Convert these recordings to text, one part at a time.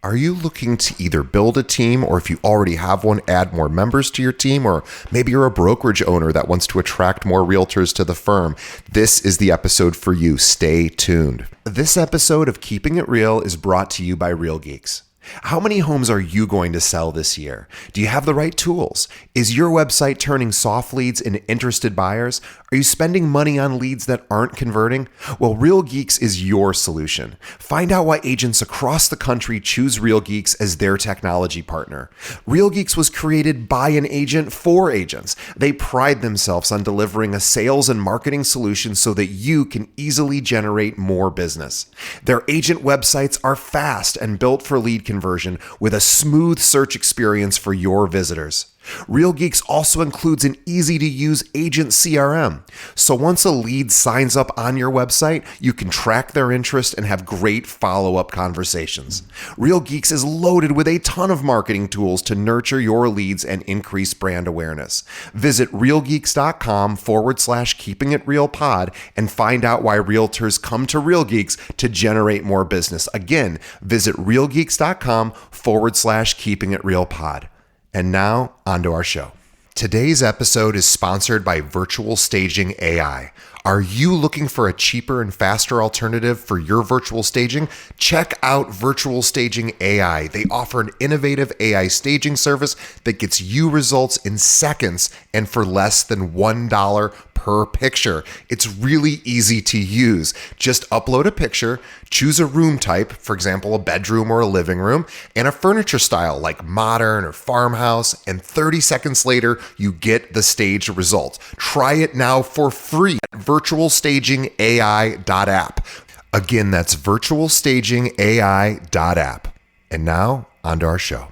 Are you looking to either build a team, or if you already have one, add more members to your team? Or maybe you're a brokerage owner that wants to attract more realtors to the firm? This is the episode for you. Stay tuned. This episode of Keeping It Real is brought to you by Real Geeks. How many homes are you going to sell this year? Do you have the right tools? Is your website turning soft leads into interested buyers? Are you spending money on leads that aren't converting? Well, Real Geeks is your solution. Find out why agents across the country choose Real Geeks as their technology partner. Real Geeks was created by an agent for agents. They pride themselves on delivering a sales and marketing solution so that you can easily generate more business. Their agent websites are fast and built for lead conversion with a smooth search experience for your visitors. Real Geeks also includes an easy-to-use agent CRM. So once a lead signs up on your website, you can track their interest and have great follow-up conversations. Real Geeks is loaded with a ton of marketing tools to nurture your leads and increase brand awareness. Visit realgeeks.com/keepingitrealpod and find out why realtors come to Real Geeks to generate more business. Again, visit realgeeks.com/keepingitrealpod. And now, onto our show. Today's episode is sponsored by Virtual Staging AI. Are you looking for a cheaper and faster alternative for your virtual staging? Check out Virtual Staging AI. They offer an innovative AI staging service that gets you results in seconds and for less than $1 per picture. It's really easy to use. Just upload a picture, choose a room type, for example, a bedroom or a living room, and a furniture style like modern or farmhouse, and 30 seconds later, you get the staged result. Try it now for free at virtualstagingai.app. Again, that's virtualstagingai.app. And now, onto our show.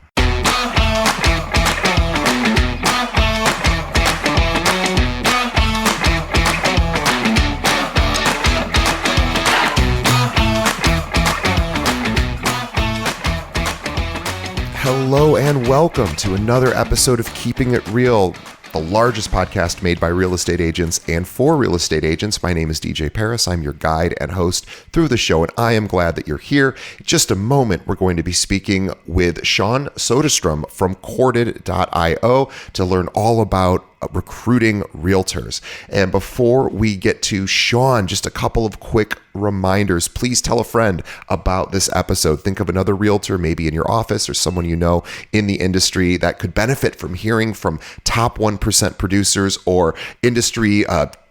Hello and welcome to another episode of Keeping It Real, the largest podcast made by real estate agents and for real estate agents. My name is DJ Paris. I'm your guide and host through the show, and I am glad that you're here. In just a moment, we're going to be speaking with Sean Soderstrom from Corded.io to learn all about recruiting realtors. And before we get to Sean, just a couple of quick reminders. Please tell a friend about this episode. Think of another realtor, maybe in your office or someone you know in the industry that could benefit from hearing from top 1% producers or industry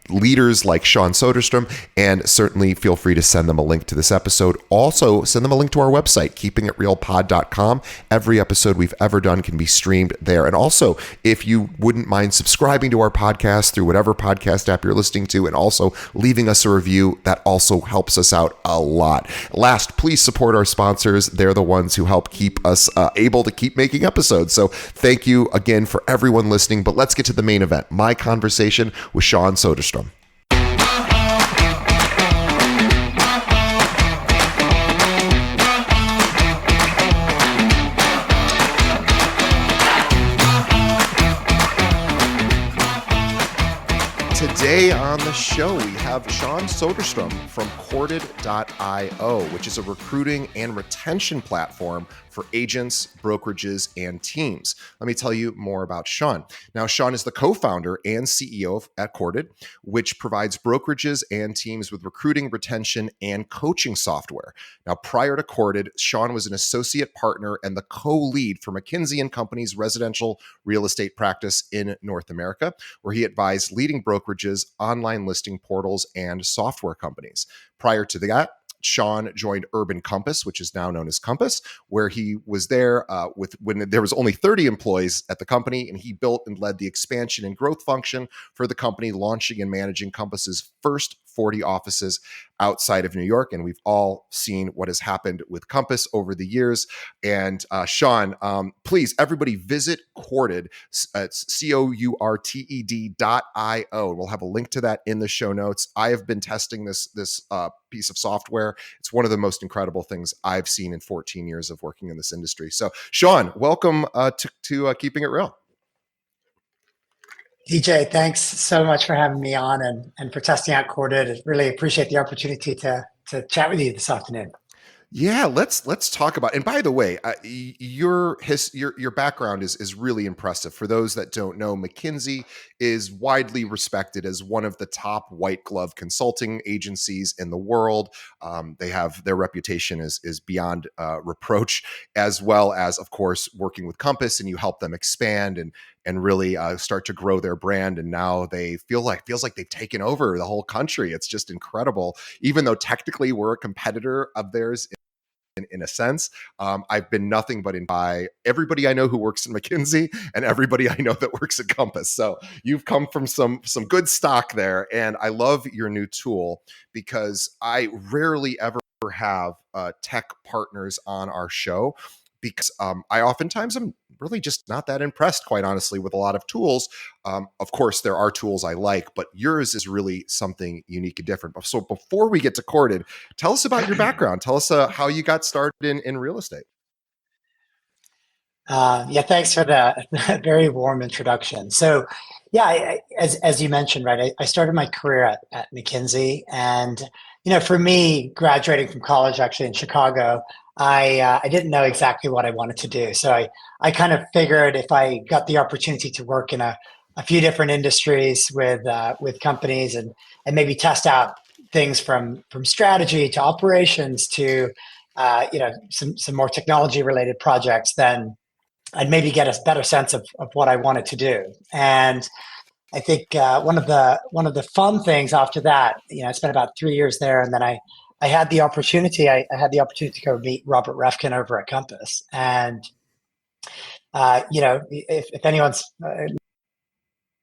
leaders like Sean Soderstrom, and certainly feel free to send them a link to this episode. Also, send them a link to our website, keepingitrealpod.com. Every episode we've ever done can be streamed there. And also, if you wouldn't mind subscribing to our podcast through whatever podcast app you're listening to, and also leaving us a review, that also helps us out a lot. Last, please support our sponsors. They're the ones who help keep us able to keep making episodes. So thank you again for everyone listening. But let's get to the main event, my conversation with Sean Soderstrom. Today on the show, we have Sean Soderstrom from Corded.io, which is a recruiting and retention platform for agents, brokerages, and teams. Let me tell you more about Sean. Now, Sean is the co-founder and CEO at Corded, which provides brokerages and teams with recruiting, retention, and coaching software. Now, prior to Corded, Sean was an associate partner and the co-lead for McKinsey & Company's residential real estate practice in North America, where he advised leading brokerages, online listing portals, and software companies. Prior to that, Sean joined Urban Compass, which is now known as Compass, where he was there when there was only 30 employees at the company, and he built and led the expansion and growth function for the company, launching and managing Compass's first 40 offices outside of New York. And we've all seen what has happened with Compass over the years. And Sean, please, everybody visit Corded. It's COURTED.io. We'll have a link to that in the show notes. I have been testing this piece of software. It's one of the most incredible things I've seen in 14 years of working in this industry. So Sean, welcome to Keeping It Real. DJ, thanks so much for having me on and for testing out Corded. I really appreciate the opportunity to chat with you this afternoon. Yeah, let's talk about. And by the way, your background is really impressive. For those that don't know, McKinsey is widely respected as one of the top white glove consulting agencies in the world. They have their reputation is beyond reproach, as well as, of course, working with Compass, and you help them expand and really start to grow their brand. And now they feels like they've taken over the whole country. It's just incredible, even though technically we're a competitor of theirs in a sense. I've been nothing but in by everybody I know who works in McKinsey and everybody I know that works at Compass. So you've come from some good stock there, and I love your new tool because I rarely ever have tech partners on our show because I oftentimes am really just not that impressed, quite honestly, with a lot of tools. Of course, there are tools I like, but yours is really something unique and different. So before we get to Corded, tell us about your background. Tell us how you got started in real estate. Yeah, thanks for the very warm introduction. So, yeah, as you mentioned, right, I started my career at McKinsey, and for me, graduating from college actually in Chicago, I didn't know exactly what I wanted to do. So I kind of figured if I got the opportunity to work in a few different industries with companies and maybe test out things from strategy to operations to some more technology related projects, then I'd maybe get a better sense of what I wanted to do. And I think one of the fun things after that, I spent about 3 years there, and then I had the opportunity. I had the opportunity to go meet Robert Refkin over at Compass, and if anyone's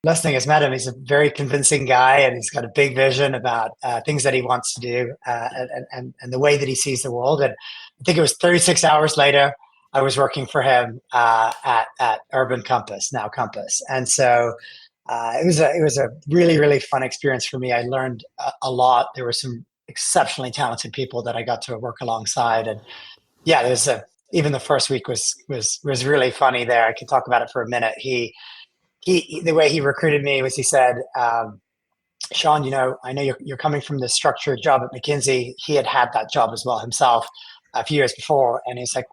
listening has met him, he's a very convincing guy, and he's got a big vision about things that he wants to do and the way that he sees the world. And I think it was 36 hours later, I was working for him at Urban Compass, now Compass, and so it was a really really fun experience for me. I learned a lot. There were some exceptionally talented people that I got to work alongside, and yeah, there's a even the first week was really funny there. I could talk about it for a minute. He the way he recruited me was he said, Sean, I know you're coming from this structured job at McKinsey. He had that job as well himself a few years before, and he's like,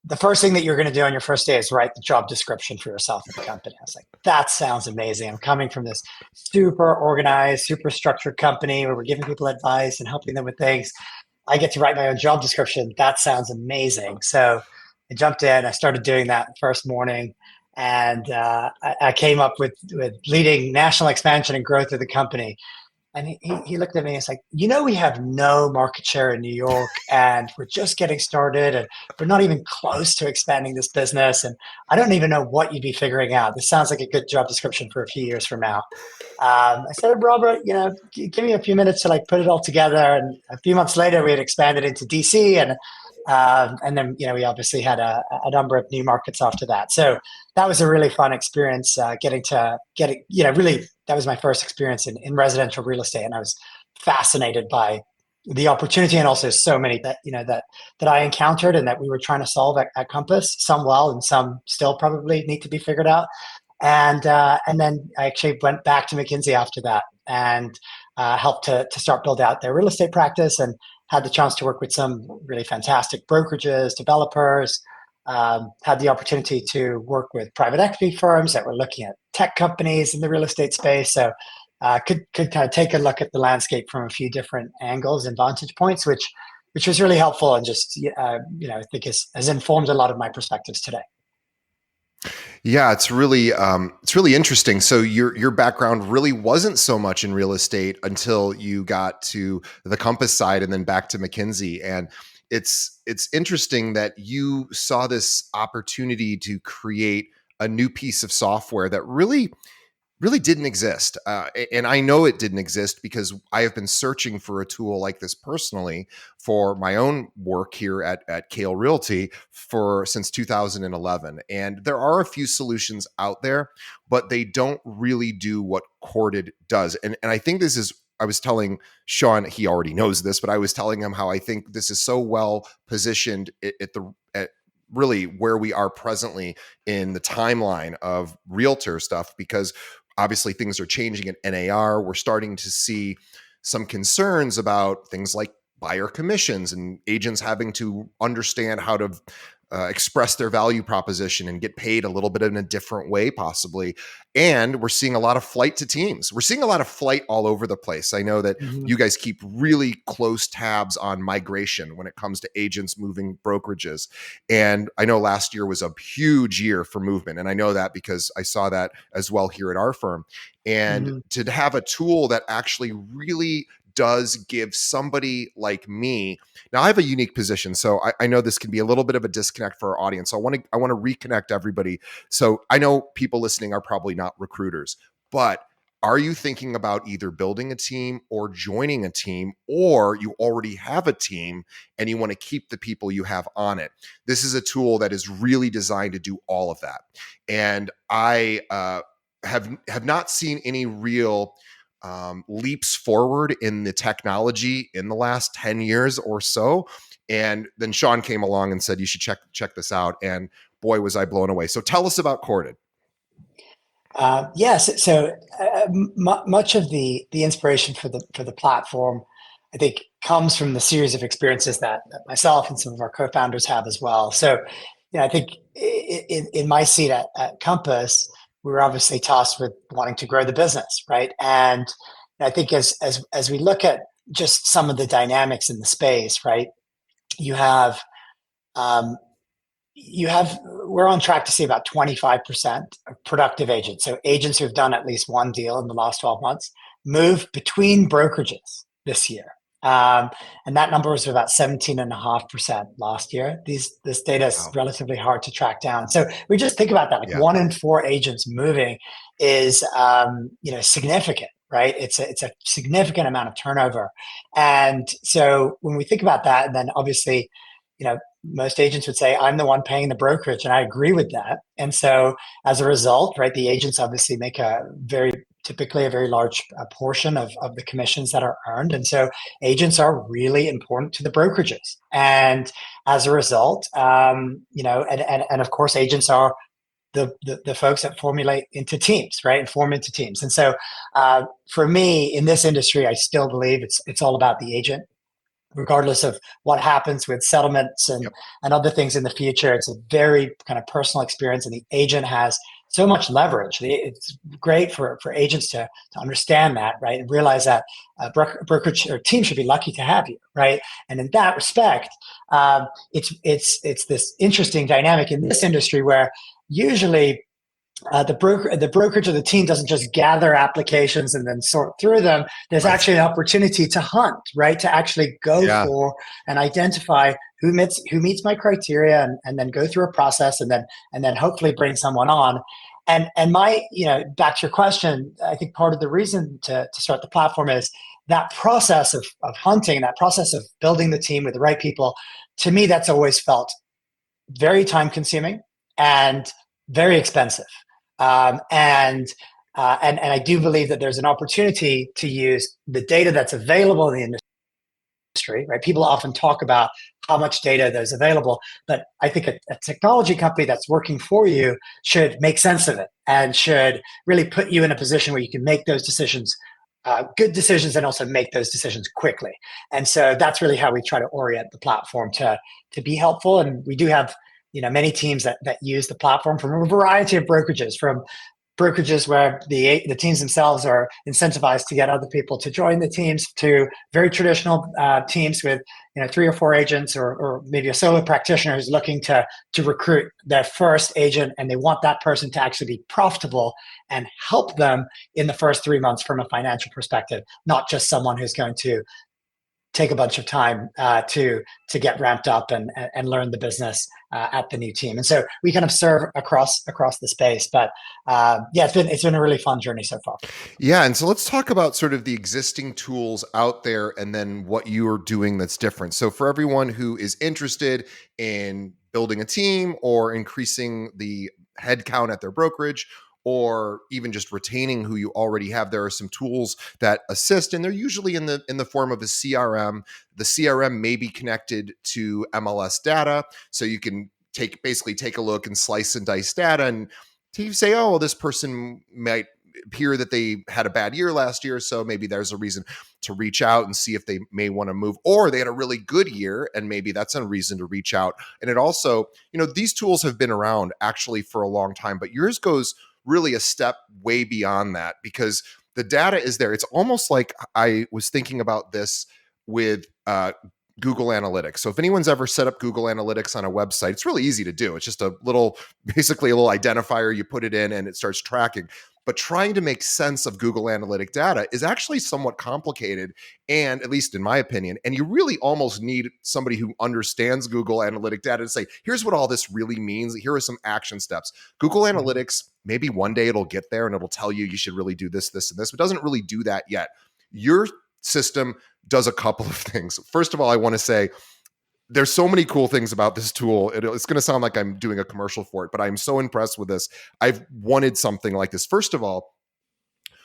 the first thing that you're going to do on your first day is write the job description for yourself at the company. I was like, that sounds amazing. I'm coming from this super organized, super structured company where we're giving people advice and helping them with things. I get to write my own job description. That sounds amazing. So I jumped in. I started doing that the first morning, and I came up with leading national expansion and growth of the company. And he looked at me and was like, we have no market share in New York, and we're just getting started, and we're not even close to expanding this business. And I don't even know what you'd be figuring out. This sounds like a good job description for a few years from now. I said, Robert, give me a few minutes to like put it all together. And a few months later, we had expanded into DC, and then we obviously had a number of new markets after that. So that was a really fun experience. Getting really that was my first experience in residential real estate, and I was fascinated by the opportunity and also so many that I encountered and that we were trying to solve at Compass. Some well, and some still probably need to be figured out. And then I actually went back to McKinsey after that and helped to start build out their real estate practice, and had the chance to work with some really fantastic brokerages, developers. Had the opportunity to work with private equity firms that were looking at tech companies in the real estate space. So could kind of take a look at the landscape from a few different angles and vantage points, which was really helpful, and just I think has informed a lot of my perspectives today. Yeah, it's really interesting. So your background really wasn't so much in real estate until you got to the Compass side and then back to McKinsey. And it's interesting that you saw this opportunity to create a new piece of software that really didn't exist. And I know it didn't exist because I have been searching for a tool like this personally for my own work here at Kale Realty for since 2011. And there are a few solutions out there, but they don't really do what Corded does. And I think this is, I was telling Sean, he already knows this, but I was telling him how I think this is so well positioned at really where we are presently in the timeline of realtor stuff, because obviously things are changing in NAR. We're starting to see some concerns about things like buyer commissions and agents having to understand how to express their value proposition and get paid a little bit in a different way, possibly. And we're seeing a lot of flight to teams. We're seeing a lot of flight all over the place. I know that you guys keep really close tabs on migration when it comes to agents moving brokerages. And I know last year was a huge year for movement. And I know that because I saw that as well here at our firm. And to have a tool that actually really does give somebody like me. Now I have a unique position, so I know this can be a little bit of a disconnect for our audience. So I want to reconnect everybody. So I know people listening are probably not recruiters, but are you thinking about either building a team or joining a team, or you already have a team and you want to keep the people you have on it? This is a tool that is really designed to do all of that. And I have not seen any real leaps forward in the technology in the last 10 years or so. And then Sean came along and said, you should check this out. And boy, was I blown away. So tell us about Corded. Yes. So much of the inspiration for the platform, I think, comes from the series of experiences that myself and some of our co-founders have as well. So, I think in my seat at Compass, we were obviously tasked with wanting to grow the business, right? And I think as we look at just some of the dynamics in the space, right? You have we're on track to see about 25% of productive agents, so agents who've done at least one deal in the last 12 months, move between brokerages this year. And that number was about 17.5% last year. This data is relatively hard to track down. So we just think about that, like 1 in 4 agents moving is significant, right? It's a significant amount of turnover. And so when we think about that, and then obviously, most agents would say, I'm the one paying the brokerage. And I agree with that. And so as a result, right, the agents obviously make typically a very large portion of the commissions that are earned. And so agents are really important to the brokerages. And as a result, and of course, agents are the folks that formulate into teams, right? And form into teams. And so for me, in this industry, I still believe it's all about the agent. Regardless of what happens with settlements and other things in the future, it's a very kind of personal experience, and the agent has so much leverage. It's great for agents to understand that, right, and realize that brokerage or team should be lucky to have you, right? And in that respect, it's this interesting dynamic in this industry where usually the brokerage or the team doesn't just gather applications and then sort through them. There's actually an opportunity to hunt, right? To actually go for and identify who meets my criteria, and then go through a process, and then hopefully bring someone on. And my, back to your question, I think part of the reason to start the platform is that process of hunting, that process of building the team with the right people. To me, that's always felt very time consuming and very expensive. And I do believe that there's an opportunity to use the data that's available in the industry, right? People often talk about how much data there's available, but I think a technology company that's working for you should make sense of it and should really put you in a position where you can make those decisions, good decisions, and also make those decisions quickly. And so that's really how we try to orient the platform to be helpful. And we do have many teams that use the platform from a variety of brokerages, from brokerages where the teams themselves are incentivized to get other people to join the teams, to very traditional teams with 3 or 4 agents, or maybe a solo practitioner who's looking to recruit their first agent, and they want that person to actually be profitable and help them in the first 3 months from a financial perspective, not just someone who's going to take a bunch of time to get ramped up and learn the business at the new team. And so we kind of serve across the space. But it's been a really fun journey so far. Yeah, and so let's talk about sort of the existing tools out there, and then what you are doing that's different. So for everyone who is interested in building a team or increasing the headcount at their brokerage, or even just retaining who you already have, there are some tools that assist, and they're usually in the form of a CRM. The CRM may be connected to MLS data, so you can basically take a look and slice and dice data, and you say, oh, well, this person might hear that they had a bad year last year, so maybe there's a reason to reach out and see if they may want to move, or they had a really good year and maybe that's a reason to reach out. And it also, these tools have been around actually for a long time, but yours goes really a step way beyond that because the data is there. It's almost like I was thinking about this with Google Analytics. So if anyone's ever set up Google Analytics on a website, it's really easy to do. It's just basically a little identifier. You put it in and it starts tracking. But trying to make sense of Google Analytic data is actually somewhat complicated, and at least in my opinion, and you really almost need somebody who understands Google Analytic data to say, here's what all this really means. Here are some action steps. Google Analytics, maybe one day it'll get there and it'll tell you should really do this, this, and this, but it doesn't really do that yet. Your system does a couple of things. First of all, I want to say there's so many cool things about this tool. It's going to sound like I'm doing a commercial for it, but I'm so impressed with this. I've wanted something like this. First of all,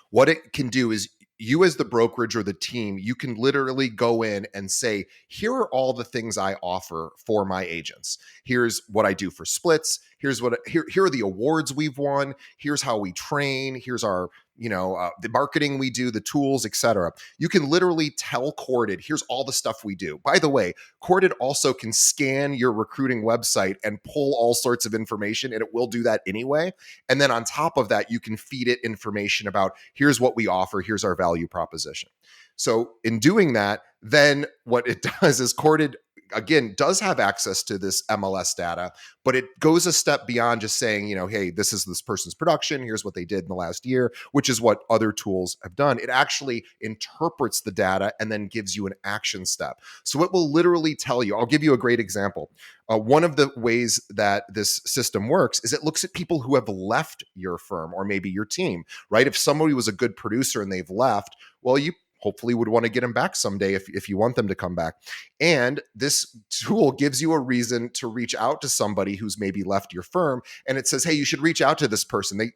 what it can do is you as the brokerage or the team, you can literally go in and say, here are all the things I offer for my agents. Here's what I do for splits. Here are the awards we've won. Here's how we train. Here's our, the marketing we do, the tools, etc. You can literally tell Corded, here's all the stuff we do. By the way, Corded also can scan your recruiting website and pull all sorts of information, and it will do that anyway. And then on top of that, you can feed it information about here's what we offer, here's our value proposition. So in doing that, then what it does is Corded, again, does have access to this MLS data, but it goes a step beyond just saying, hey, this is this person's production. Here's what they did in the last year, which is what other tools have done. It actually interprets the data and then gives you an action step. So it will literally tell you, I'll give you a great example. One of the ways that this system works is it looks at people who have left your firm or maybe your team, right? If somebody was a good producer and they've left, well, you hopefully would want to get them back someday if you want them to come back. And this tool gives you a reason to reach out to somebody who's maybe left your firm. And it says, hey, you should reach out to this person.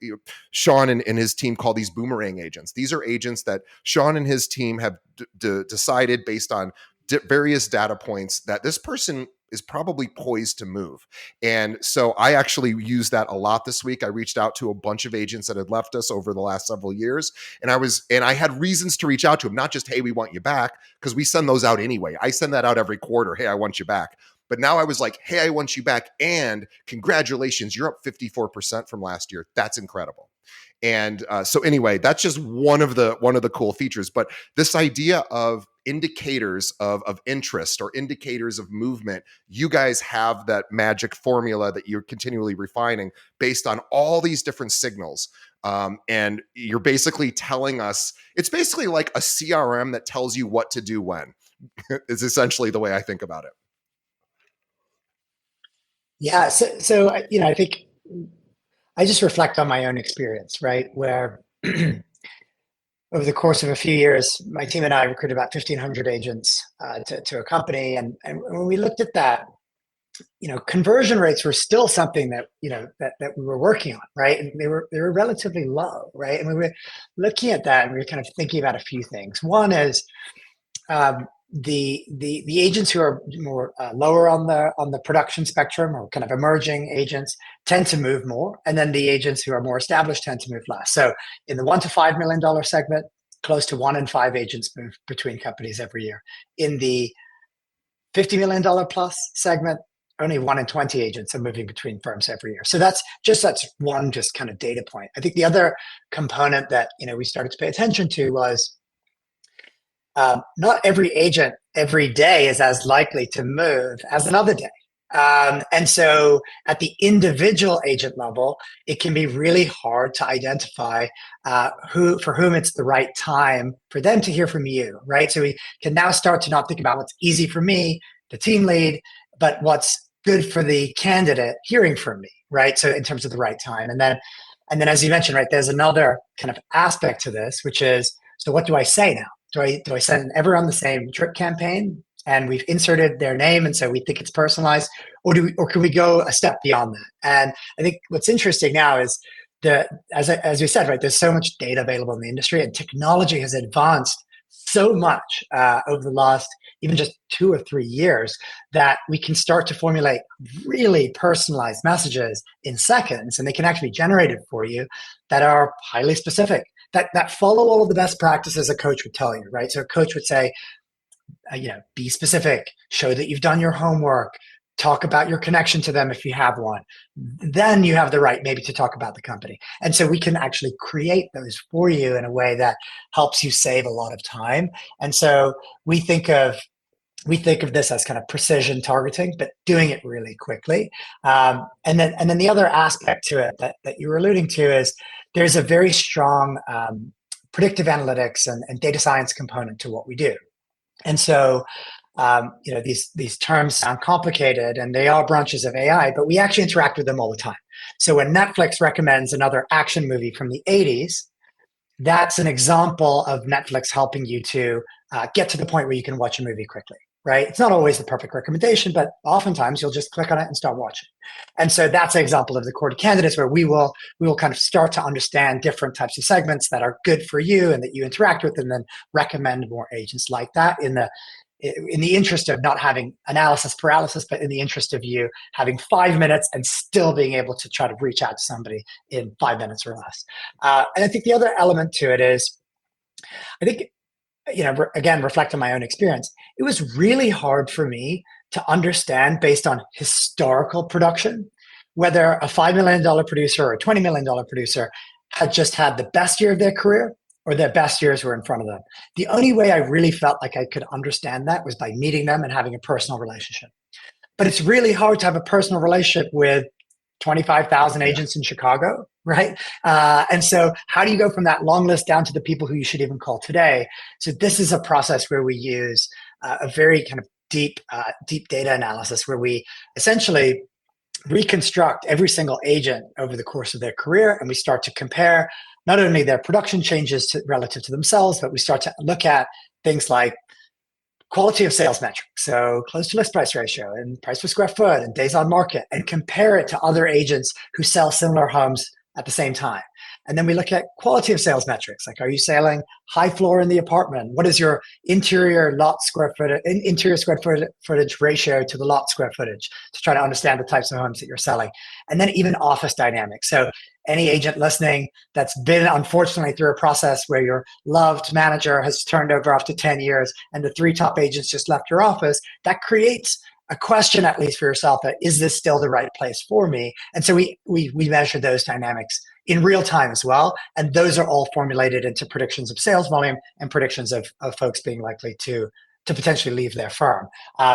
Sean and his team call these boomerang agents. These are agents that Sean and his team have decided based on various data points that this person is probably poised to move. And so I actually used that a lot this week. I reached out to a bunch of agents that had left us over the last several years. And I had reasons to reach out to them, not just, hey, we want you back, because we send those out anyway. I send that out every quarter. Hey, I want you back. But now I was like, hey, I want you back. And congratulations, you're up 54% from last year. That's incredible. And so anyway, that's just one of the cool features. But this idea of indicators of interest or indicators of movement, you guys have that magic formula that you're continually refining based on all these different signals. And you're basically telling us, it's basically like a CRM that tells you what to do when, is essentially the way I think about it. Yeah. So I think I just reflect on my own experience, right? Where over the course of a few years, my team and I recruited about 1,500 agents to a company. And when we looked at that, conversion rates were still something that, that we were working on, right? And they were relatively low, right? And we were looking at that and we were kind of thinking about a few things. One is the agents who are more lower on the production spectrum, or kind of emerging agents, tend to move more, and then the agents who are more established tend to move less. So in the $1 to $5 million segment, close to 1 in 5 agents move between companies every year. In the $50 million plus segment, only 1 in 20 agents are moving between firms every year. So that's one just kind of data point. I think the other component that we started to pay attention to was not every agent every day is as likely to move as another day. And so at the individual agent level, it can be really hard to identify for whom it's the right time for them to hear from you, right? So we can now start to not think about what's easy for me, the team lead, but what's good for the candidate hearing from me, right? So in terms of the right time. And then as you mentioned, right, there's another kind of aspect to this, which is, so what do I say now? Do I send everyone the same drip campaign and we've inserted their name and so we think it's personalized, or can we go a step beyond that? And I think what's interesting now is as we said, right, there's so much data available in the industry and technology has advanced so much over the last even just 2 or 3 years that we can start to formulate really personalized messages in seconds, and they can actually be generated for you that are highly specific, that follow all of the best practices a coach would tell you, right? So a coach would say, be specific, show that you've done your homework, talk about your connection to them if you have one. Then you have the right maybe to talk about the company. And so we can actually create those for you in a way that helps you save a lot of time. And so we think of this as kind of precision targeting, but doing it really quickly. And then the other aspect to it that you were alluding to is there's a very strong predictive analytics and data science component to what we do. And so, these terms sound complicated, and they are branches of AI, but we actually interact with them all the time. So when Netflix recommends another action movie from the '80s, that's an example of Netflix helping you to get to the point where you can watch a movie quickly. Right? It's not always the perfect recommendation, but oftentimes you'll just click on it and start watching. And so that's an example of the courted candidates where we will kind of start to understand different types of segments that are good for you and that you interact with, and then recommend more agents like that in the interest of not having analysis paralysis, but in the interest of you having 5 minutes and still being able to try to reach out to somebody in 5 minutes or less. And I think the other element to it is, I think, again, reflect on my own experience, it was really hard for me to understand based on historical production, whether a $5 million producer or a $20 million producer had just had the best year of their career or their best years were in front of them. The only way I really felt like I could understand that was by meeting them and having a personal relationship. But it's really hard to have a personal relationship with 25,000 agents in Chicago, right? And so how do you go from that long list down to the people who you should even call today? So this is a process where we use a very kind of deep data analysis where we essentially reconstruct every single agent over the course of their career, and we start to compare not only their production changes relative to themselves, but we start to look at things like quality of sales metrics, so close to list price ratio and price per square foot and days on market, and compare it to other agents who sell similar homes at the same time. And then we look at quality of sales metrics, like, are you selling high floor in the apartment? What is your interior square footage ratio to the lot square footage, to try to understand the types of homes that you're selling? And then even office dynamics. So any agent listening that's been, unfortunately, through a process where your loved manager has turned over after 10 years and the 3 top agents just left your office, that creates a question, at least for yourself, that is this still the right place for me? And so we measure those dynamics in real time as well. And those are all formulated into predictions of sales volume and predictions of folks being likely to potentially leave their firm,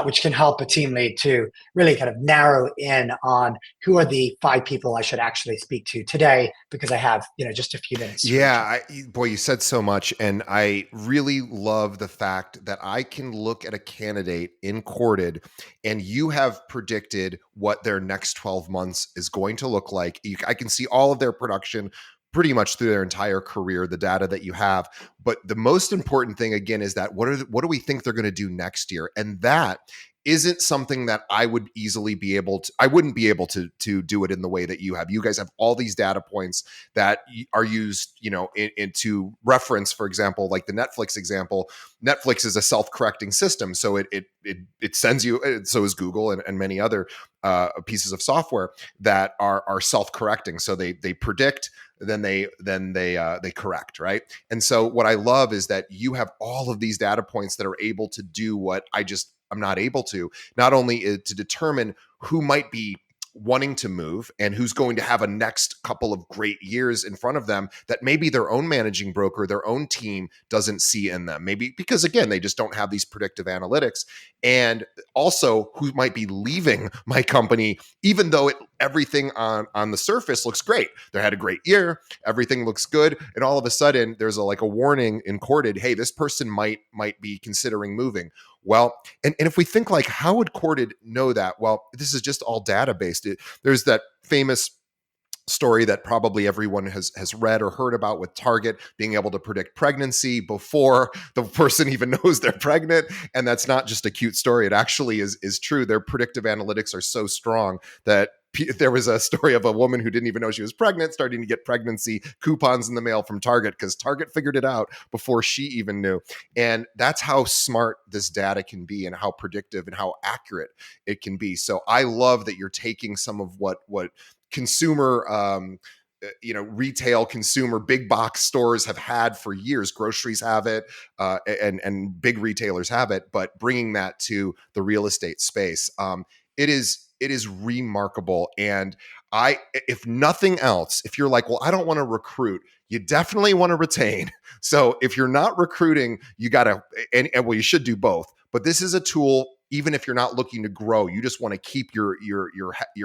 which can help a team lead to really kind of narrow in on who are the 5 people I should actually speak to today, because I have, just a few minutes. Yeah, boy, you said so much. And I really love the fact that I can look at a candidate in Courted and you have predicted what their next 12 months is going to look like. I can see all of their production pretty much through their entire career, the data that you have. But the most important thing, again, is that what do we think they're going to do next year? And that isn't something that I would easily be able to, I wouldn't be able to do it in the way that you have. You guys have all these data points that are used, into reference, for example, like the Netflix example. Netflix is a self-correcting system. So it sends you, so is Google and many other pieces of software that are self-correcting. So they predict, then they correct, right? And so what I love is that you have all of these data points that are able to do what I'm not able to, not only to determine who might be wanting to move and who's going to have a next couple of great years in front of them that maybe their own managing broker, their own team doesn't see in them. Maybe because, again, they just don't have these predictive analytics. And also who might be leaving my company, even though everything on the surface looks great. They had a great year. Everything looks good. And all of a sudden there's a warning in Courted, hey, this person might be considering moving. Well, and if we think like, how would Courted know that? Well, this is just all data-based. There's that famous story that probably everyone has read or heard about with Target being able to predict pregnancy before the person even knows they're pregnant. And that's not just a cute story. It actually is true. Their predictive analytics are so strong that there was a story of a woman who didn't even know she was pregnant starting to get pregnancy coupons in the mail from Target because Target figured it out before she even knew. And that's how smart this data can be and how predictive and how accurate it can be. So I love that you're taking some of what consumer retail consumer big box stores have had for years. Groceries have it, and big retailers have it, but bringing that to the real estate space, it is remarkable. And if nothing else, if you're like, well, I don't want to recruit, you definitely want to retain. So if you're not recruiting, you got to, and well, you should do both. But this is a tool. Even if you're not looking to grow, you just want to keep your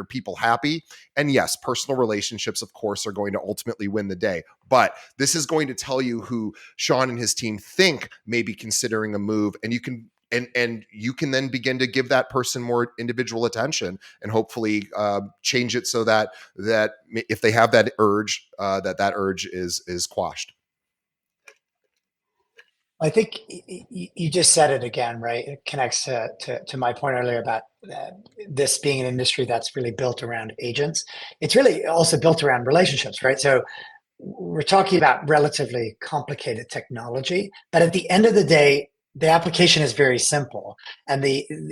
people happy. And yes, personal relationships, of course, are going to ultimately win the day. But this is going to tell you who Sean and his team think may be considering a move, and you can then begin to give that person more individual attention and hopefully change it so that if they have that urge, that urge is quashed. I think you just said it again, right? It connects to my point earlier about this being an industry that's really built around agents. It's really also built around relationships, right? So we're talking about relatively complicated technology, but at the end of the day, the application is very simple. And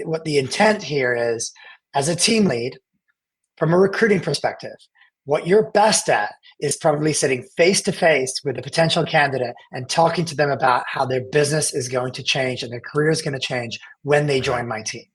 what the intent here is, as a team lead, from a recruiting perspective, what you're best at is probably sitting face to face with a potential candidate and talking to them about how their business is going to change and their career is going to change when they join my team,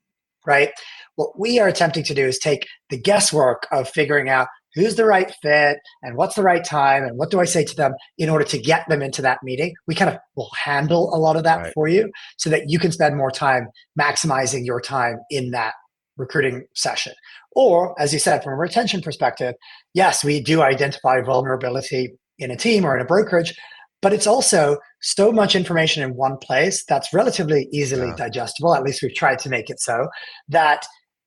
right? What we are attempting to do is take the guesswork of figuring out who's the right fit and what's the right time and what do I say to them in order to get them into that meeting. We kind of will handle a lot of that for you so that you can spend more time maximizing your time in that recruiting session. Or, as you said, from a retention perspective, yes, we do identify vulnerability in a team or in a brokerage, but it's also so much information in one place that's relatively easily digestible. At least we've tried to make it so that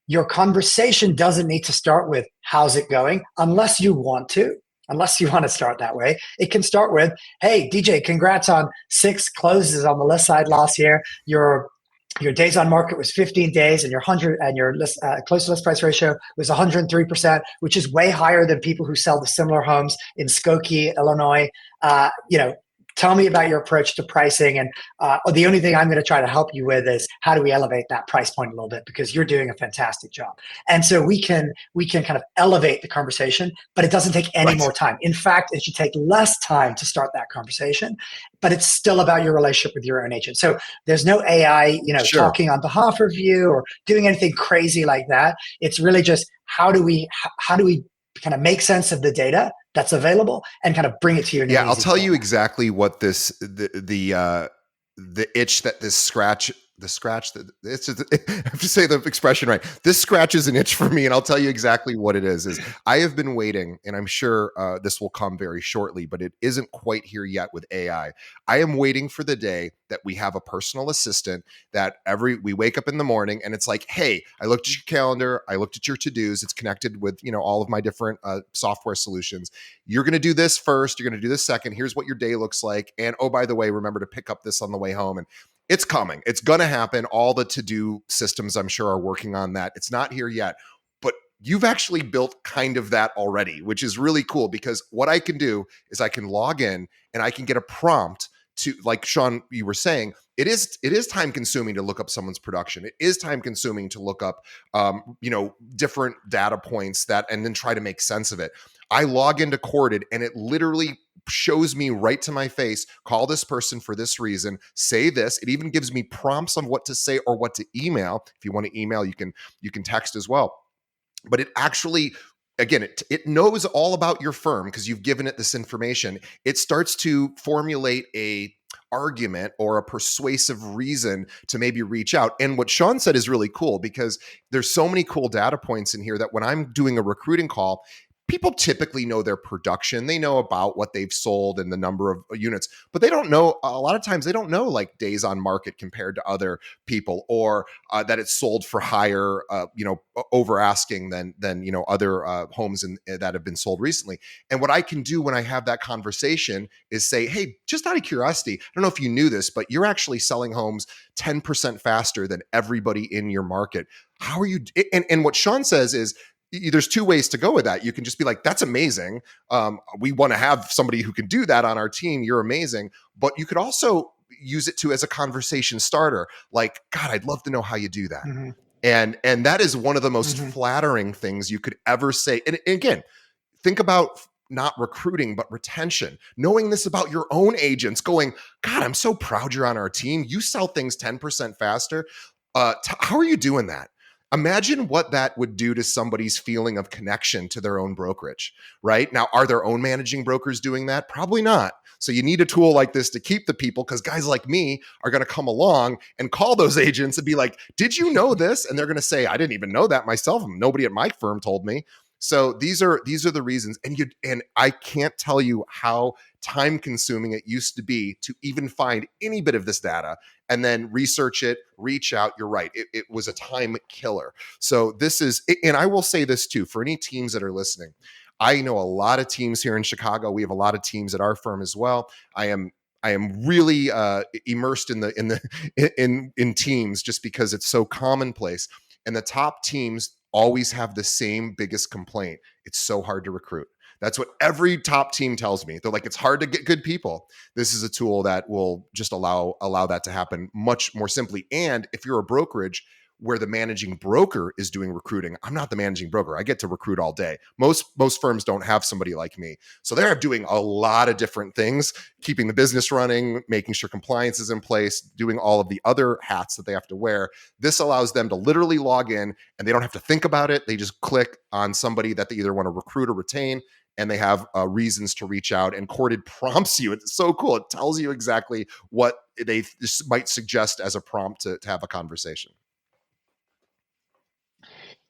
your conversation doesn't need to start with how's it going unless you want to. Unless you want to start that way, it can start with, hey, DJ, congrats on 6 closes on the list side last year. Your days on market was 15 days, and your close to list price ratio was 103%, which is way higher than people who sell the similar homes in Skokie, Illinois. Tell me about your approach to pricing. And the only thing I'm going to try to help you with is how do we elevate that price point a little bit, because you're doing a fantastic job. And so we can kind of elevate the conversation, but it doesn't take any more time. In fact, it should take less time to start that conversation, but it's still about your relationship with your own agent. So there's no AI, talking on behalf of you or doing anything crazy like that. It's really just how do we kind of make sense of the data that's available and kind of bring it to you. I'll tell you exactly what the itch that this scratch. I have to say the expression right. This scratch is an itch for me, and I'll tell you exactly what it is I have been waiting, and I'm sure this will come very shortly, but it isn't quite here yet with AI. I am waiting for the day that we have a personal assistant that we wake up in the morning and it's like, hey, I looked at your calendar, I looked at your to-dos, it's connected with all of my different software solutions. You're going to do this first, you're going to do this second, here's what your day looks like, and oh, by the way, remember to pick up this on the way home. And it's coming. It's going to happen. All the to-do systems, I'm sure, are working on that. It's not here yet, but you've actually built kind of that already, which is really cool, because what I can do is I can log in and I can get a prompt to, like Sean, you were saying, it is time consuming to look up someone's production. It is time consuming to look up, different data points and then try to make sense of it. I log into Corded and it literally shows me right to my face, call this person for this reason, say this. It even gives me prompts on what to say or what to email. If you want to email, you can text as well. But it actually, again, it knows all about your firm because you've given it this information. It starts to formulate a argument or a persuasive reason to maybe reach out. And what Sean said is really cool, because there's so many cool data points in here that when I'm doing a recruiting call, people typically know their production. They know about what they've sold and the number of units, but they don't know, a lot of times they don't know like days on market compared to other people, or that it's sold for higher, over asking than other homes that have been sold recently. And what I can do when I have that conversation is say, hey, just out of curiosity, I don't know if you knew this, but you're actually selling homes 10% faster than everybody in your market. How are you? And what Sean says is, there's two ways to go with that. You can just be like, that's amazing. We want to have somebody who can do that on our team. You're amazing. But you could also use it as a conversation starter. Like, God, I'd love to know how you do that. Mm-hmm. And that is one of the most flattering things you could ever say. And again, think about not recruiting, but retention, knowing this about your own agents, going, God, I'm so proud you're on our team. You sell things 10% faster. How are you doing that? Imagine what that would do to somebody's feeling of connection to their own brokerage, right? Now, are their own managing brokers doing that? Probably not. So you need a tool like this to keep the people, because guys like me are going to come along and call those agents and be like, did you know this? And they're going to say, I didn't even know that myself. Nobody at my firm told me. So these are the reasons. And I can't tell you how time consuming it used to be to even find any bit of this data and then research it, reach out. You're right. It was a time killer. So this is, and I will say this too, for any teams that are listening, I know a lot of teams here in Chicago. We have a lot of teams at our firm as well. I am really immersed in teams, just because it's so commonplace. And the top teams always have the same biggest complaint. It's so hard to recruit. That's what every top team tells me. They're like, it's hard to get good people. This is a tool that will just allow that to happen much more simply. And if you're a brokerage where the managing broker is doing recruiting, I'm not the managing broker. I get to recruit all day. Most firms don't have somebody like me. So they're doing a lot of different things, keeping the business running, making sure compliance is in place, doing all of the other hats that they have to wear. This allows them to literally log in and they don't have to think about it. They just click on somebody that they either want to recruit or retain, and they have reasons to reach out. And Corded prompts you. It's so cool. It tells you exactly what they might suggest as a prompt to have a conversation.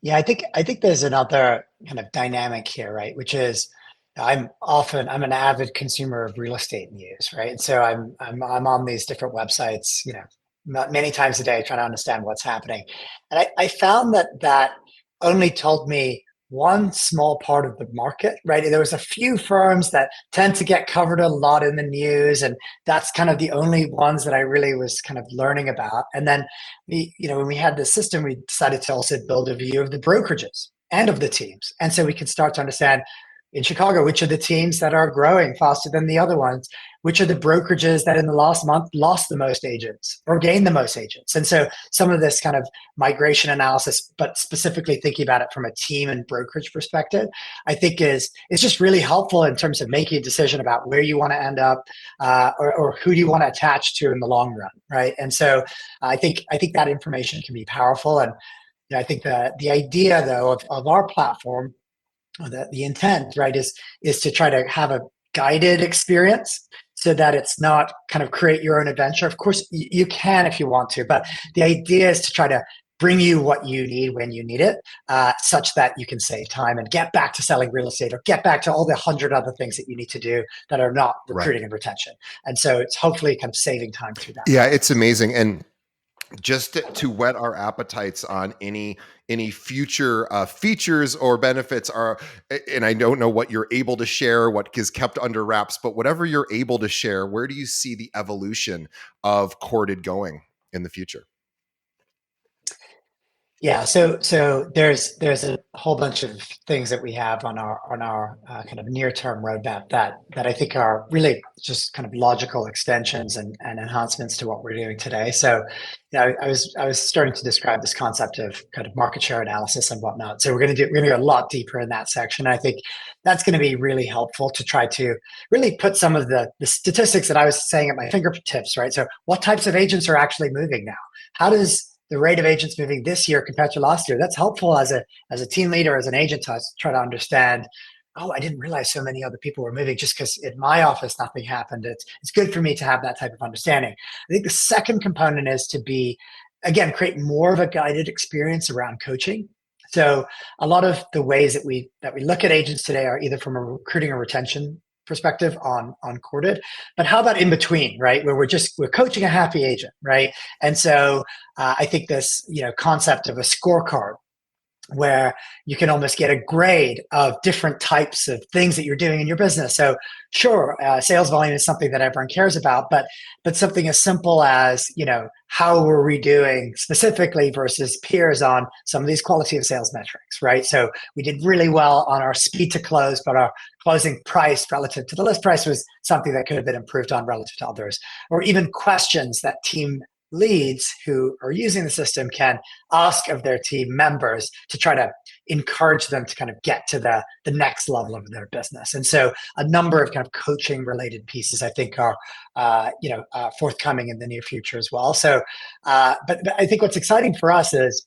Yeah, I think there's another kind of dynamic here, right? Which is I'm an avid consumer of real estate news, right? And so I'm on these different websites, many times a day, trying to understand what's happening. And I found that only told me one small part of the market, right? There was a few firms that tend to get covered a lot in the news, and that's kind of the only ones that I really was kind of learning about. And then when we had this system, we decided to also build a view of the brokerages and of the teams. And so we could start to understand in Chicago, which are the teams that are growing faster than the other ones, which are the brokerages that in the last month lost the most agents or gained the most agents. And so some of this kind of migration analysis, but specifically thinking about it from a team and brokerage perspective, I think is just really helpful in terms of making a decision about where you want to end up, or who do you want to attach to in the long run, right? And so I think that information can be powerful. And I think the idea though of our platform, the intent, right, is to try to have a guided experience so that it's not kind of create your own adventure. Of course, you can if you want to, but the idea is to try to bring you what you need when you need it, such that you can save time and get back to selling real estate or get back to all the 100 other things that you need to do that are not recruiting and retention. And so it's hopefully kind of saving time through that. Yeah, it's amazing. And just to whet our appetites on any future features or benefits are, and I don't know what you're able to share, what is kept under wraps, but whatever you're able to share, where do you see the evolution of Corded going in the future? Yeah, so there's a whole bunch of things that we have on our kind of near term roadmap that I think are really just kind of logical extensions and enhancements to what we're doing today. So, I was starting to describe this concept of kind of market share analysis and whatnot. So we're going to go a lot deeper in that section. I think that's going to be really helpful to try to really put some of the statistics that I was saying at my fingertips, right? So what types of agents are actually moving now? How does the rate of agents moving this year compared to last year? That's helpful as a team leader, as an agent, to try to understand, oh, I didn't realize so many other people were moving just because in my office nothing happened. It's good for me to have that type of understanding. I think the second component is to be, again, create more of a guided experience around coaching. So a lot of the ways that we look at agents today are either from a recruiting or retention perspective on Corded, but how about in between, right? Where we're coaching a happy agent, right? And so I think this concept of a scorecard where you can almost get a grade of different types of things that you're doing in your business. So, sure, sales volume is something that everyone cares about, but something as simple as how were we doing specifically versus peers on some of these quality of sales metrics, right? So we did really well on our speed to close, but our closing price relative to the list price was something that could have been improved on relative to others, or even questions that team leads who are using the system can ask of their team members to try to encourage them to kind of get to the next level of their business. And so a number of kind of coaching related pieces I think are forthcoming in the near future as well. So but I think what's exciting for us is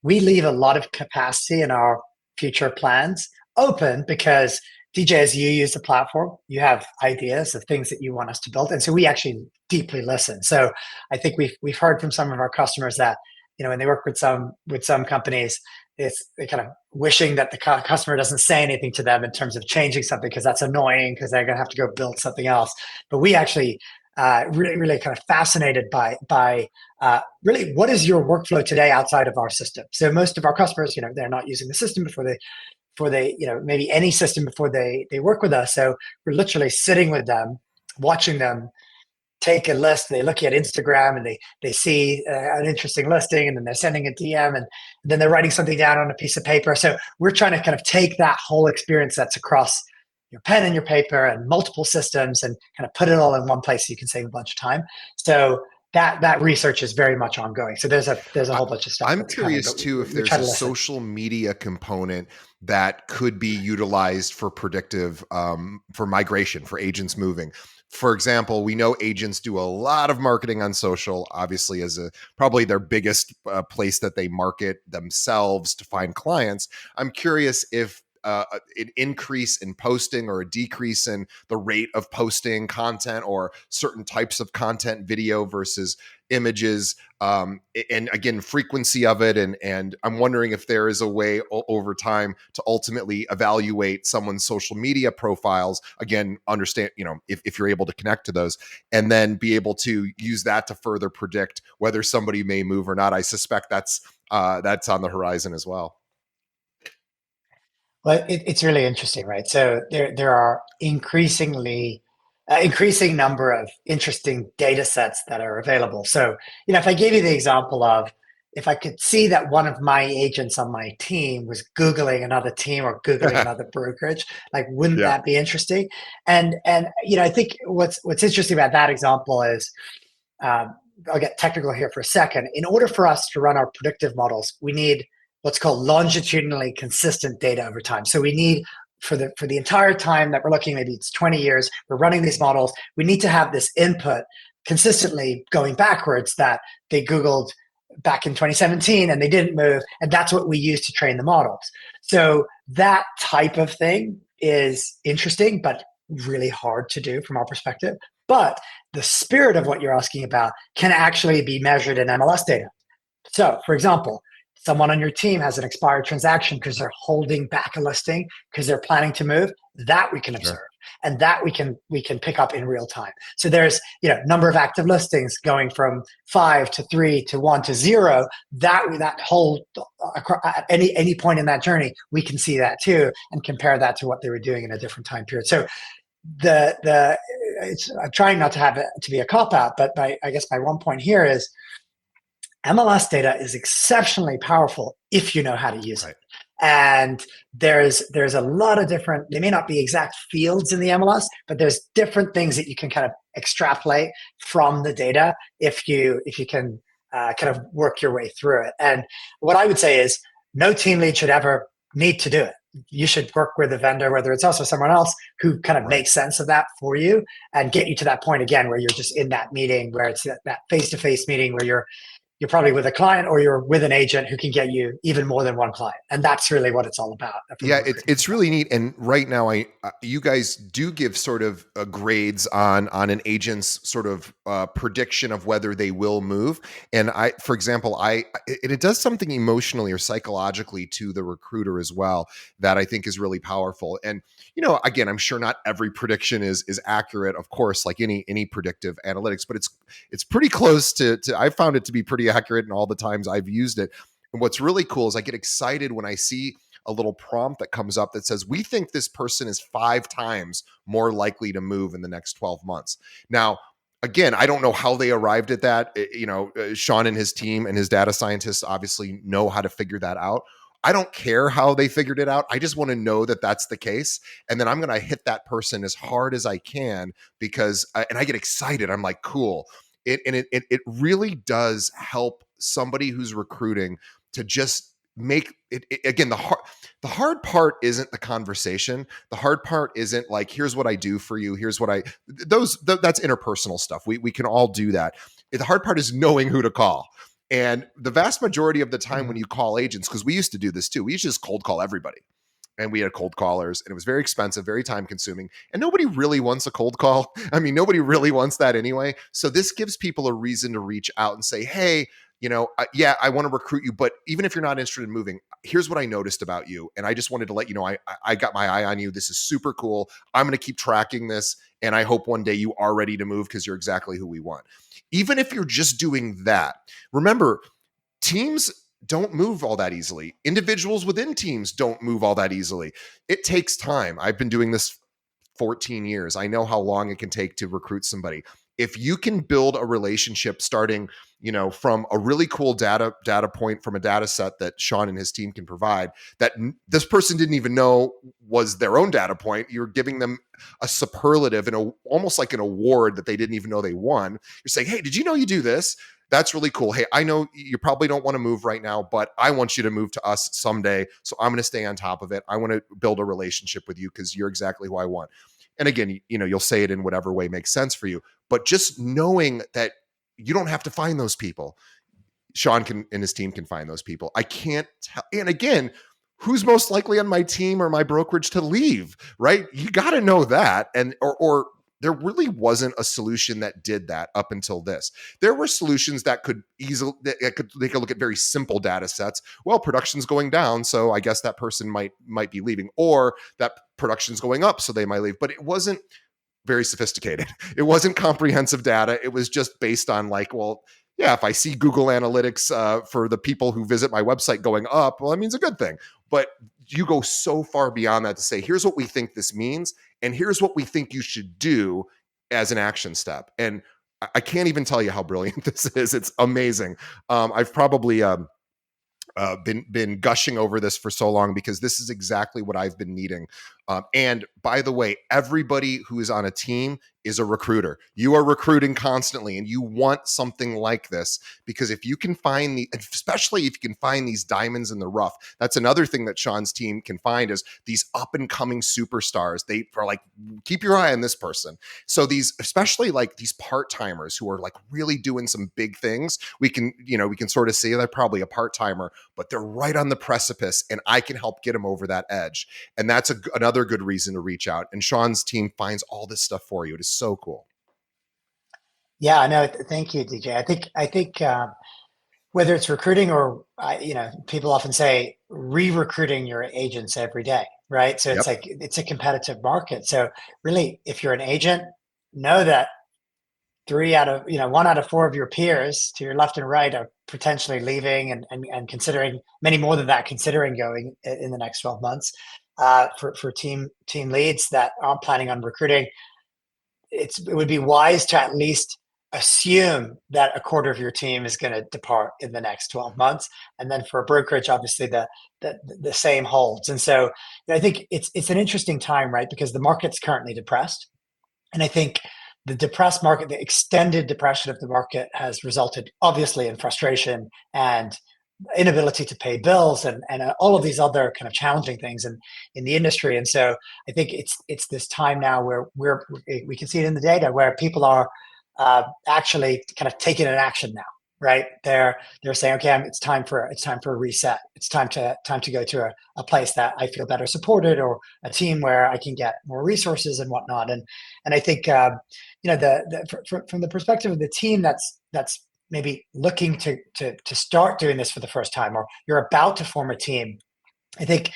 we leave a lot of capacity in our future plans open, because DJ, as you use the platform, you have ideas of things that you want us to build, and so we actually deeply listen. So I think we've heard from some of our customers that when they work with some companies, they're kind of wishing that the customer doesn't say anything to them in terms of changing something, because that's annoying, because they're going to have to go build something else. But we actually really kind of fascinated by really what is your workflow today outside of our system. So most of our customers, they're not using the system before they maybe any system before they work with us. So we're literally sitting with them, watching them take a list. They look at Instagram and they see an interesting listing, and then they're sending a DM, and then they're writing something down on a piece of paper. So we're trying to kind of take that whole experience that's across your pen and your paper and multiple systems, and kind of put it all in one place so you can save a bunch of time. So that research is very much ongoing. So there's a whole bunch of stuff. I'm curious too if there's a social media component that could be utilized for predictive, for migration, for agents moving. For example, we know agents do a lot of marketing on social, obviously as probably their biggest place that they market themselves to find clients. I'm curious if an increase in posting or a decrease in the rate of posting content, or certain types of content, video versus images, and again, frequency of it. And I'm wondering if there is a way over time to ultimately evaluate someone's social media profiles, again, understand, if you're able to connect to those, and then be able to use that to further predict whether somebody may move or not. I suspect that's on the horizon as well. Well, it's really interesting, right? So there are increasing number of interesting data sets that are available. So if I gave you the example of, if I could see that one of my agents on my team was Googling another team or Googling another brokerage, like, wouldn't that be interesting? And I think what's interesting about that example is, I'll get technical here for a second. In order for us to run our predictive models, we need what's called longitudinally consistent data over time. So we need, for the entire time that we're looking, maybe it's 20 years, we're running these models, we need to have this input consistently going backwards, that they Googled back in 2017 and they didn't move, and that's what we use to train the models. So that type of thing is interesting, but really hard to do from our perspective. But the spirit of what you're asking about can actually be measured in MLS data. So, for example, someone on your team has an expired transaction because they're holding back a listing because they're planning to move, that we can observe, and that we can pick up in real time. So there's number of active listings going from 5 to 3 to 1 to 0. That whole at any point in that journey, we can see that too, and compare that to what they were doing in a different time period. So I'm trying not to have it to be a cop out, but I guess my one point here is, MLS data is exceptionally powerful if you know how to use it. And there's a lot of different, they may not be exact fields in the MLS, but there's different things that you can kind of extrapolate from the data if you can kind of work your way through it. And what I would say is, no team lead should ever need to do it. You should work with a vendor, whether it's us or someone else, who kind of makes sense of that for you and get you to that point again where you're just in that meeting, where it's that face-to-face meeting where you're probably with a client or you're with an agent who can get you even more than one client. And that's really what it's all about. Yeah, it's really neat. And right now, you guys do give sort of grades on an agent's sort of prediction of whether they will move. And for example, it does something emotionally or psychologically to the recruiter as well that I think is really powerful. And again, I'm sure not every prediction is accurate, of course, like any predictive analytics, but it's pretty close to I found it to be pretty accurate in all the times I've used it. And what's really cool is I get excited when I see a little prompt that comes up that says, we think this person is 5 times more likely to move in the next 12 months. Now, again, I don't know how they arrived at that. Sean and his team and his data scientists obviously know how to figure that out. I don't care how they figured it out. I just want to know that that's the case. And then I'm going to hit that person as hard as I can because, and I get excited. I'm like, cool. It really does help somebody who's recruiting to just make it again. The hard part isn't the conversation. The hard part isn't like, here's what I do for you. Here's what that's interpersonal stuff. We can all do that. The hard part is knowing who to call. And the vast majority of the time when you call agents, because we used to do this too, we used to just cold call everybody. And we had cold callers and it was very expensive, very time consuming. And nobody really wants a cold call. I mean, nobody really wants that anyway. So this gives people a reason to reach out and say, hey, yeah, I want to recruit you, but even if you're not interested in moving, here's what I noticed about you. And I just wanted to let you know, I got my eye on you. This is super cool. I'm going to keep tracking this. And I hope one day you are ready to move because you're exactly who we want. Even if you're just doing that, remember, teams don't move all that easily. Individuals within teams don't move all that easily. It takes time. I've been doing this 14 years. I know how long it can take to recruit somebody. If you can build a relationship starting, from a really cool data point from a data set that Sean and his team can provide that this person didn't even know was their own data point, you're giving them a superlative and almost like an award that they didn't even know they won. You're saying, hey, did you know you do this? That's really cool. Hey, I know you probably don't want to move right now, but I want you to move to us someday. So I'm going to stay on top of it. I want to build a relationship with you because you're exactly who I want. And again, you'll say it in whatever way makes sense for you, but just knowing that you don't have to find those people. Sean and his team can find those people. I can't tell. And again, who's most likely on my team or my brokerage to leave, right? You got to know that. And, or there really wasn't a solution that did that up until this. There were solutions that could easily, they could look at very simple data sets. Well, production's going down, so I guess that person might be leaving, or that production's going up, so they might leave. But it wasn't very sophisticated. It wasn't comprehensive data. It was just based on like, well, yeah, if I see Google Analytics for the people who visit my website going up, well, that means a good thing. But you go so far beyond that to say, here's what we think this means, and here's what we think you should do as an action step. And I can't even tell you how brilliant this is. It's amazing. I've probably been gushing over this for so long because this is exactly what I've been needing. And by the way, everybody who is on a team is a recruiter. You are recruiting constantly and you want something like this because if you can find especially if you can find these diamonds in the rough, that's another thing that Sean's team can find is these up and coming superstars. They are like, keep your eye on this person. So these, especially like these part-timers who are like really doing some big things, we can sort of say they're probably a part-timer, but they're right on the precipice and I can help get them over that edge. And that's another good reason to reach out. And Sean's team finds all this stuff for you. It is so cool. Yeah, no, thank you, DJ. I think whether it's recruiting or people often say re-recruiting your agents every day, right? So it's like it's a competitive market. So really, if you're an agent, know that 1 out of 4 of your peers to your left and right are potentially leaving and considering many more than that, considering going in the next 12 months. For team leads that aren't planning on recruiting, it would be wise to at least assume that a quarter of your team is going to depart in the next 12 months. And then for a brokerage, obviously the same holds. And so I think it's an interesting time, right? Because the market's currently depressed. And I think the depressed market, the extended depression of the market has resulted obviously in frustration and inability to pay bills and all of these other kind of challenging things in the industry. And so I think it's this time now where we can see it in the data where people are actually kind of taking an action now, right? They're saying, okay, it's time for a reset. It's time to go to a place that I feel better supported or a team where I can get more resources and whatnot. And I think from the perspective of the team that's maybe looking to start doing this for the first time, or you're about to form a team, I think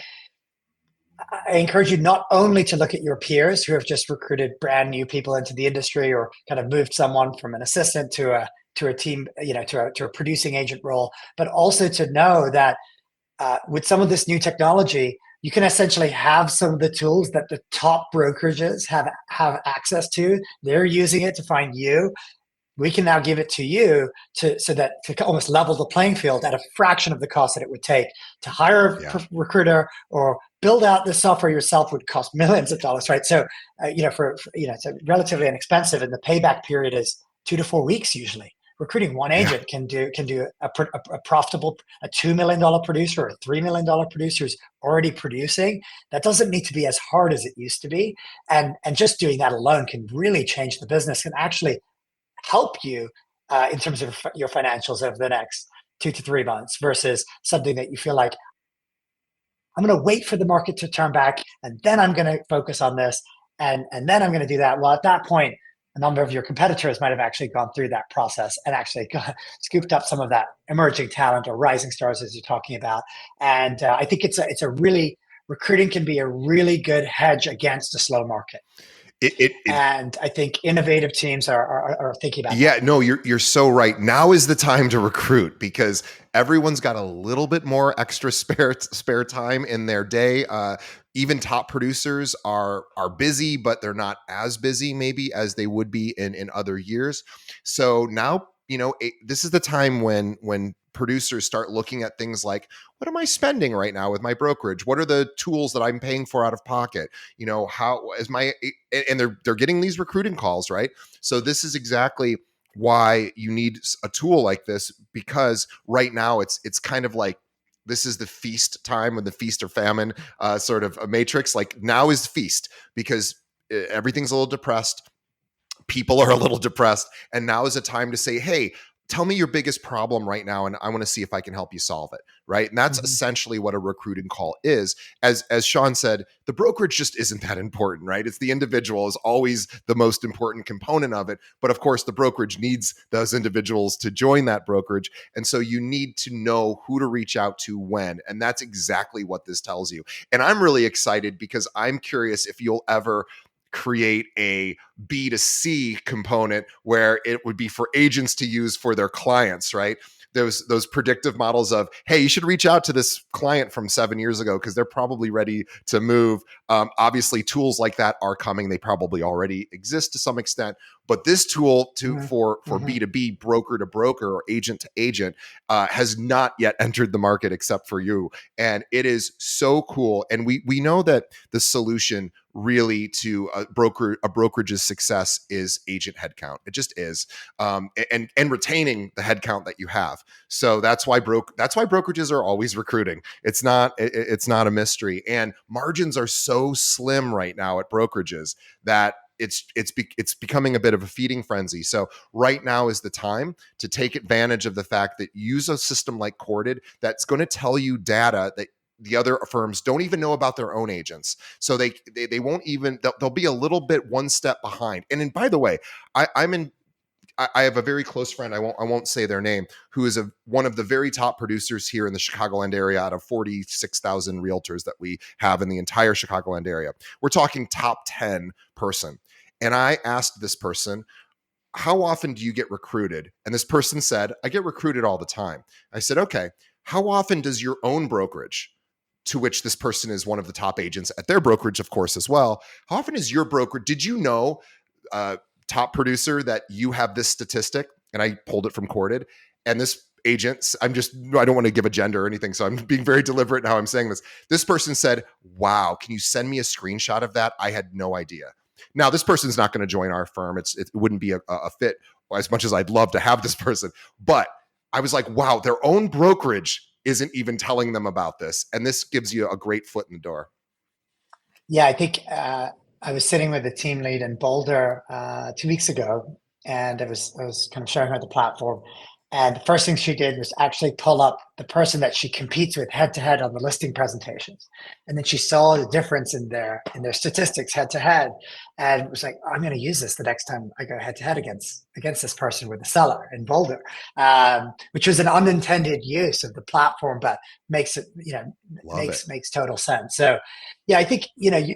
I encourage you not only to look at your peers who have just recruited brand new people into the industry or kind of moved someone from an assistant to to a team, to a producing agent role, but also to know that with some of this new technology, you can essentially have some of the tools that the top brokerages have access to. They're using it to find you. We can now give it to you to almost level the playing field at a fraction of the cost that it would take to hire a recruiter, or build out the software yourself would cost millions of dollars, right? So, it's relatively inexpensive, and the payback period is 2 to 4 weeks usually. Recruiting one agent can do a profitable, a $2 million producer or a $3 million producer who's already producing. That doesn't need to be as hard as it used to be, and just doing that alone can really change the business, can actually help you in terms of your financials over the next 2 to 3 months, versus something that you feel like, I'm going to wait for the market to turn back and then I'm going to focus on this, and then I'm going to do that. Well, at that point, a number of your competitors might have actually gone through that process and actually scooped up some of that emerging talent or rising stars, as you're talking about. And I think recruiting can be a really good hedge against a slow market. And I think innovative teams are thinking about that. No, you're so right. Now is the time to recruit, because everyone's got a little bit more extra spare time in their day. Even top producers are busy, but they're not as busy maybe as they would be in other years. So now, this is the time when producers start looking at things like, what am I spending right now with my brokerage? What are the tools that I'm paying for out of pocket? How is and they're getting these recruiting calls, right? So this is exactly why you need a tool like this, because right now it's kind of like, this is the feast time, when the feast or famine sort of a matrix. Like, now is feast, because everything's a little depressed. People are a little depressed. And now is a time to say, hey, tell me your biggest problem right now, and I want to see if I can help you solve it, right? And that's essentially what a recruiting call is. As Sean said, the brokerage just isn't that important, right? It's the individual is always the most important component of it. But of course, the brokerage needs those individuals to join that brokerage. And so you need to know who to reach out to when. And that's exactly what this tells you. And I'm really excited, because I'm curious if you'll ever create a B2C component where it would be for agents to use for their clients, right? Those predictive models of, hey, you should reach out to this client from 7 years ago because they're probably ready to move. Obviously, tools like that are coming. They probably already exist to some extent. But this tool for B2B, broker to broker or agent to agent, has not yet entered the market except for you. And it is so cool. And we know that the solution really to a brokerage's success is agent headcount. It just is, and retaining the headcount that you have. So that's why brokerages are always recruiting. It's not a mystery, and margins are so slim right now at brokerages that it's becoming a bit of a feeding frenzy. So right now is the time to take advantage of the fact that use a system like Corded that's going to tell you data that the other firms don't even know about their own agents. So they won't even, they'll be a little bit one step behind. And by the way, I have a very close friend, I won't say their name, who is one of the very top producers here in the Chicagoland area out of 46,000 realtors that we have in the entire Chicagoland area. We're talking top 10 person. And I asked this person, how often do you get recruited? And this person said, I get recruited all the time. I said, okay, how often does your own brokerage, to which this person is one of the top agents at their brokerage, of course, as well, how often is your broker, did you know, top producer, that you have this statistic? And I pulled it from Corded. And this agent, I don't want to give a gender or anything, so I'm being very deliberate in how I'm saying this. This person said, wow, can you send me a screenshot of that? I had no idea. Now, this person's not going to join our firm. It wouldn't be a fit, as much as I'd love to have this person. But I was like, wow, their own brokerage isn't even telling them about this. And this gives you a great foot in the door. Yeah, I think I was sitting with the team lead in Boulder 2 weeks ago, and I was kind of showing her the platform. And the first thing she did was actually pull up the person that she competes with head to head on the listing presentations. And then she saw the difference in their statistics head to head, and was like, I'm going to use this the next time I go head to head against this person with the seller in Boulder, which was an unintended use of the platform, but makes it, makes total sense. So yeah, I think,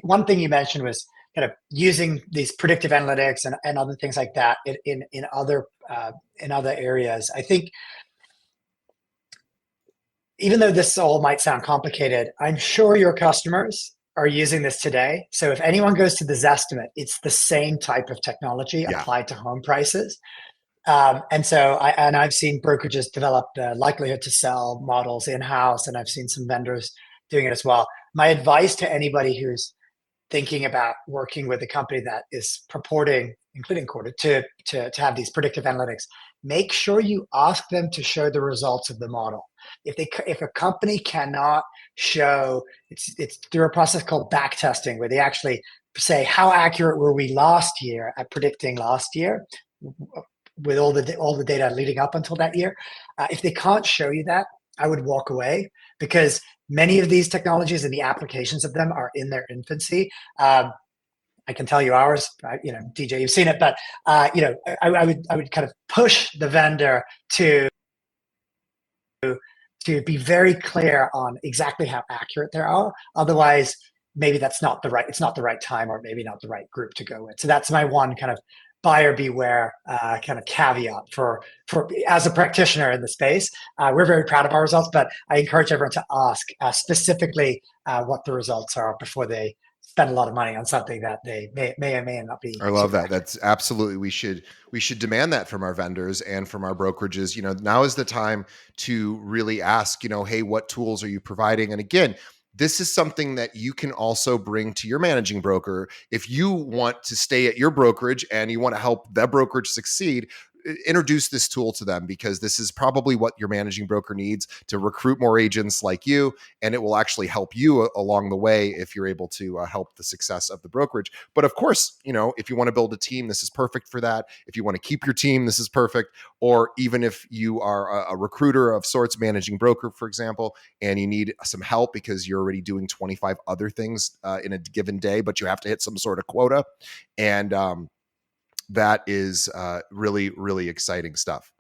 one thing you mentioned was kind of using these predictive analytics and other things like that in other in other areas. I think even though this all might sound complicated, I'm sure your customers are using this today. So if anyone goes to the Zestimate, it's the same type of technology applied to home prices. And I've seen brokerages develop the likelihood to sell models in-house, and I've seen some vendors doing it as well. My advice to anybody who's thinking about working with a company that is purporting, including Corded, to have these predictive analytics, make sure you ask them to show the results of the model. If a company cannot show, it's through a process called back testing, where they actually say how accurate were we last year at predicting last year with all the data leading up until that year. If they can't show you that, I would walk away, because many of these technologies and the applications of them are in their infancy. I can tell you ours, DJ, you've seen it, but I would kind of push the vendor to be very clear on exactly how accurate they are. Otherwise, maybe it's not the right time, or maybe not the right group to go with. So that's my one kind of buyer beware kind of caveat for as a practitioner in the space. We're very proud of our results, but I encourage everyone to ask specifically what the results are before they spend a lot of money on something that they may or may not be. I love that. That's absolutely, we should demand that from our vendors and from our brokerages. Now is the time to really ask, hey, what tools are you providing? And again, this is something that you can also bring to your managing broker. If you want to stay at your brokerage and you want to help that brokerage succeed, introduce this tool to them, because this is probably what your managing broker needs to recruit more agents like you, and it will actually help you along the way if you're able to help the success of the brokerage. But of course, if you want to build a team, this is perfect for that. If you want to keep your team, this is perfect. Or even if you are a recruiter of sorts, managing broker, for example, and you need some help because you're already doing 25 other things in a given day, but you have to hit some sort of quota. And that is really, really exciting stuff.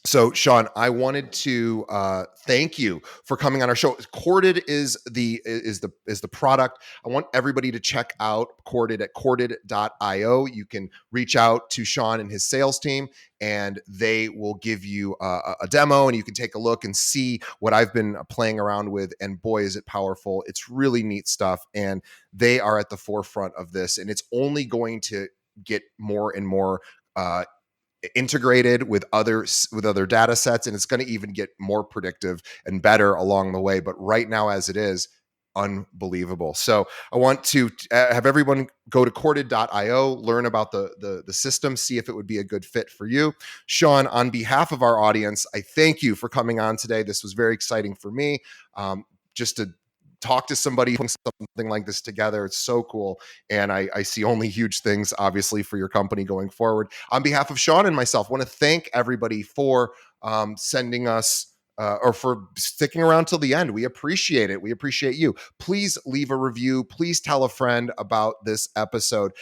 So Sean, I wanted to thank you for coming on our show. Corded is the product. I want everybody to check out Corded at corded.io. You can reach out to Sean and his sales team, and they will give you a demo, and you can take a look and see what I've been playing around with. And boy, is it powerful. It's really neat stuff. And they are at the forefront of this, and it's only going to get more and more integrated with other data sets, and it's going to even get more predictive and better along the way. But right now, as it is, unbelievable. So I want to have everyone go to corded.io, learn about the system, see if it would be a good fit for you. Sean, on behalf of our audience, I thank you for coming on today. This was very exciting for me. Just to talk to somebody putting something like this together. It's so cool. And I see only huge things, obviously, for your company going forward. On behalf of Sean and myself, I want to thank everybody for sending us or for sticking around till the end. We appreciate it. We appreciate you. Please leave a review. Please tell a friend about this episode.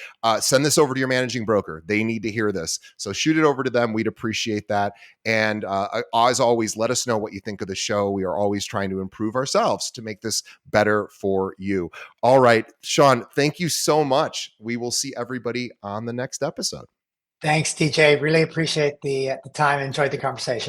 Send this over to your managing broker. They need to hear this. So shoot it over to them. We'd appreciate that. And as always, let us know what you think of the show. We are always trying to improve ourselves to make this better for you. All right, Sean, thank you so much. We will see everybody on the next episode. Thanks, DJ. Really appreciate the time. Enjoyed the conversation.